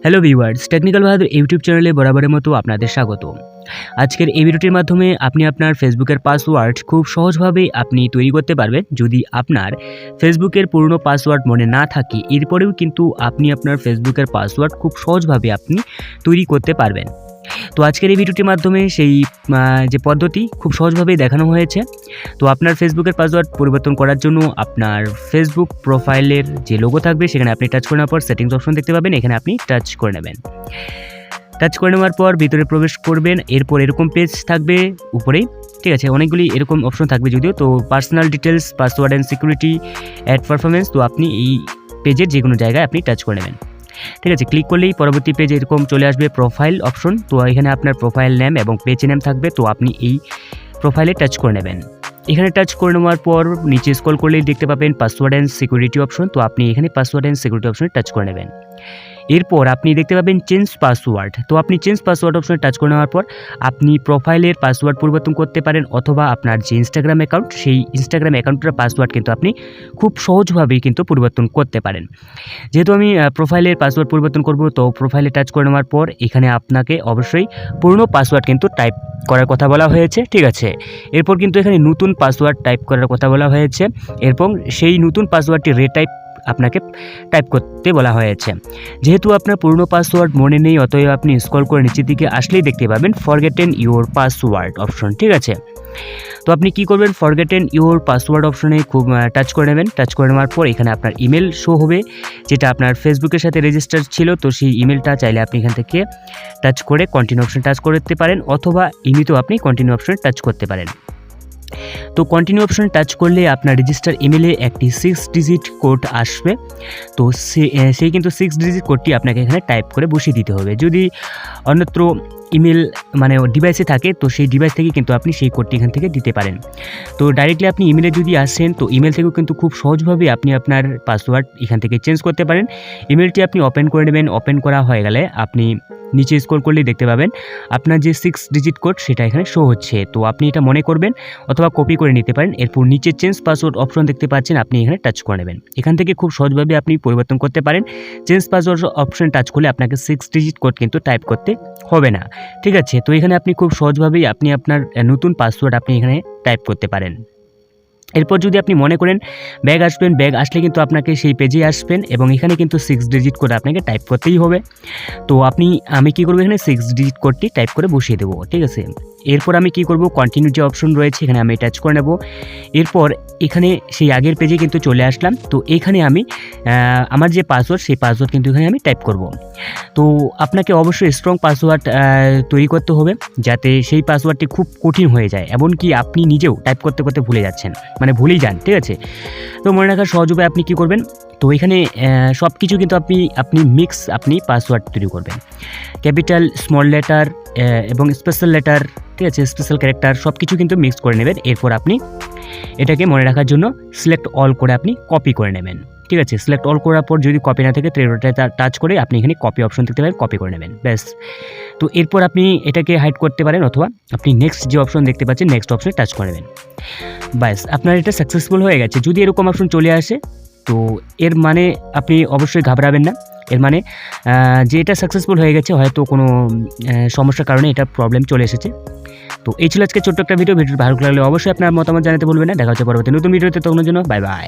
Hello viewers, technical বাহাদুর YouTube চ্যানেলে বরাবরের মতো আপনাদের স্বাগত। আজকের এই ভিডিওটির মাধ্যমে আপনি আপনার ফেসবুকের পাসওয়ার্ড খুব সহজভাবে আপনি তৈরি করতে পারবেন। যদি আপনার ফেসবুকের পুরনো পাসওয়ার্ড মনে না থাকে, এরপরেও কিন্তু আপনি আপনার ফেসবুকের পাসওয়ার্ড খুব সহজভাবে আপনি তৈরি করতে পারবেন। তো আজকের এই ভিডিওটির মাধ্যমে সেই যে পদ্ধতি খুব সহজভাবেই দেখানো হয়েছে। তো আপনার ফেসবুকের পাসওয়ার্ড পরিবর্তন করার জন্য আপনার ফেসবুক প্রোফাইলের যে লোগো থাকবে সেখানে আপনি টাচ করে নেওয়ার পর সেটিংস অপশন দেখতে পাবেন, এখানে আপনি টাচ করে নেবেন। টাচ করে নেওয়ার পর ভিতরে প্রবেশ করবেন, এরপর এরকম পেজ থাকবে উপরেই, ঠিক আছে। অনেকগুলি এরকম অপশন থাকবে যদিও। তো personal details, password and security, ad performance. তো আপনি এই পেজের যে কোনো জায়গায় আপনি টাচ করে নেবেন, ঠিক আছে। ক্লিক করলেই পরবর্তী পেজ এরকম চলে আসবে, প্রোফাইল অপশন। তো এখানে আপনার প্রোফাইল নেম এবং পেজ নেম থাকবে, তো আপনি এই প্রোফাইলে টাচ করে নেবেন। এখানে টাচ করে নেওয়ার পর নিচে স্ক্রল করলেই দেখতে পাবেন পাসওয়ার্ড অ্যান্ড সিকিউরিটি অপশন। তো আপনি এখানে পাসওয়ার্ড অ্যান্ড সিকিউরিটি অপশনে টাচ করে নেবেন। এরপর আপনি দেখতে পাবেন চেঞ্জ পাসওয়ার্ড। তো আপনি চেঞ্জ পাসওয়ার্ড অপশনে টাচ করে নেওয়ার পর আপনি প্রোফাইলের পাসওয়ার্ড পরিবর্তন করতে পারেন, অথবা আপনার যে ইনস্টাগ্রাম অ্যাকাউন্ট, সেই ইনস্টাগ্রাম অ্যাকাউন্টের পাসওয়ার্ড কিন্তু আপনি খুব সহজভাবেই কিন্তু পরিবর্তন করতে পারেন। যেহেতু আমি প্রোফাইলের পাসওয়ার্ড পরিবর্তন করব, তো প্রোফাইলে টাচ করে নেওয়ার পর এখানে আপনাকে অবশ্যই পুরনো পাসওয়ার্ড কিন্তু টাইপ করার কথা বলা হয়েছে, ঠিক আছে। এরপর কিন্তু এখানে নতুন পাসওয়ার্ড টাইপ করার কথা বলা হয়েছে, এবং সেই নতুন পাসওয়ার্ডটি রিটাইপ আপনাকে টাইপ করতে বলা হয়েছে। যেহেতু আপনার পুরনো পাসওয়ার্ড মনে নেই, অতএব আপনি স্ক্রল করে নিচের দিকে আসলেই দেখতে পাবেন ফরগেটেন ইউর পাসওয়ার্ড অপশন, ঠিক আছে। তো আপনি কি করবেন, ফরগেটেন ইউর পাসওয়ার্ড অপশনে খুব টাচ করে নেবেন। টাচ করে নেওয়ার পর এখানে আপনার ইমেল শো হবে, যেটা আপনার ফেসবুকের সাথে রেজিস্টার ছিল। তো সেই ইমেলটা চাইলে আপনি এখান থেকে টাচ করে কন্টিনিউ অপশন টাচ করতে পারেন, অথবা এমনিতেও আপনি কন্টিনিউ অপশনে টাচ করতে পারেন। তো কন্টিনিউ অপশন টাচ করলে আপনার রেজিস্টার ইমেলে একটি 6 ডিজিট কোড আসবে। তো সেই কিন্তু 6 ডিজিট কোডটি আপনাকে এখানে টাইপ করে বসিয়ে দিতে হবে। যদি অন্যত্র ইমেল মানে ডিভাইসে থাকে, তো সেই ডিভাইস থেকে কিন্তু আপনি সেই কোডটি এখান থেকে দিতে পারেন। তো ডাইরেক্টলি আপনি ইমেলে যদি আসেন, তো ইমেল থেকেও কিন্তু খুব সহজভাবে আপনি আপনার পাসওয়ার্ড এখান থেকে চেঞ্জ করতে পারেন। ইমেলটি আপনি ওপেন করে নেবেন। ওপেন করা হয়ে গেলে আপনি নিচে স্ক্রল করলেই দেখতে পাবেন আপনার যে 6 ডিজিট কোড সেটা এখানে শো হচ্ছে। তো আপনি এটা মনে করবেন অথবা কপি করে নিতে পারেন। এরপর নিচে চেঞ্জ পাসওয়ার্ড অপশন দেখতে পাচ্ছেন, আপনি এখানে টাচ করে নেবেন। এখান থেকে খুব সহজভাবে আপনি পরিবর্তন করতে পারেন। চেঞ্জ পাসওয়ার্ড অপশন টাচ করলে আপনাকে 6 ডিজিট কোড কিন্তু টাইপ করতে হবে না, ঠিক আছে। তো এখানে আপনি খুব সহজভাবেই আপনি আপনার নতুন পাসওয়ার্ড আপনি এখানে টাইপ করতে পারেন। এরপর যদি আপনি মনে করেন ব্যাগ আসবেন, ব্যাগ আসলে কিন্তু আপনাকে সেই পেজে আসবেন, এবং এখানে কিন্তু 6 ডিজিট কোড আপনাকে টাইপ করতেই হবে। তো আমি কি করব, এখানে 6 ডিজিট কোডটি টাইপ করে বসিয়ে দেবো, ঠিক আছে। এরপর আমি কি করব, কন্টিনিউ যে অপশন রয়েছে এখানে আমি টাচ করে নেব। এরপর এখানে সেই আগের পেজে কিন্তু চলে আসলাম। তো এখানে আমি আমার যে পাসওয়ার্ড, সেই পাসওয়ার্ড কিন্তু এখানে আমি টাইপ করব। তো আপনাকে অবশ্যই স্ট্রং পাসওয়ার্ড তৈরি করতে হবে, যাতে সেই পাসওয়ার্ডটি খুব কঠিন হয়ে যায়, এমনকি আপনি নিজেও টাইপ করতে করতে ভুলে যাচ্ছেন, মানে ভুলেই যান, ঠিক আছে। তো মনে রাখার সহজ উপায় আপনি কি করবেন, তো এখানে সব কিছু কিন্তু আপনি মিক্স পাসওয়ার্ড তৈরি করবেন। ক্যাপিটাল, স্মল লেটার এবং স্পেশাল লেটার, ঠিক আছে, স্পেশাল ক্যারেক্টার সব কিছু কিন্তু মিক্স করে নেবেন। এরপর আপনি এটাকে মনে রাখার জন্য সিলেক্ট অল করে আপনি কপি করে নেবেন, ঠিক আছে। সিলেক্ট অল করার পর যদি কপি না থাকে, ট্রেডোটা টাচ করে আপনি এখানে কপি অপশন দেখতে পাবেন, কপি করে নেবেন, ব্যাস। তো এরপর আপনি এটাকে হাইড করতে পারেন, অথবা আপনি নেক্সট যে অপশন দেখতে পাচ্ছেন নেক্সট অপশনে টাচ করে নেবেন, ব্যাস। আপনার এটা সাকসেসফুল হয়ে গেছে। যদি এরকম অপশন চলে আসে, তো এর মানে আপনি অবশ্যই ঘাবড়াবেন না। এর মানে যে এটা সাকসেসফুল হয়ে গেছে, হয়তো কোনো সমস্যার কারণে এটা প্রবলেম চলে এসেছে। তো এই ছিল আজকে ছোট্ট একটা ভিডিও। ভালো লাগলে অবশ্যই আপনার মতামত জানাতে ভুলবেন না। দেখা হচ্ছে পরবর্তী নতুন ভিডিওতে, তখনের জন্য বাই বাই।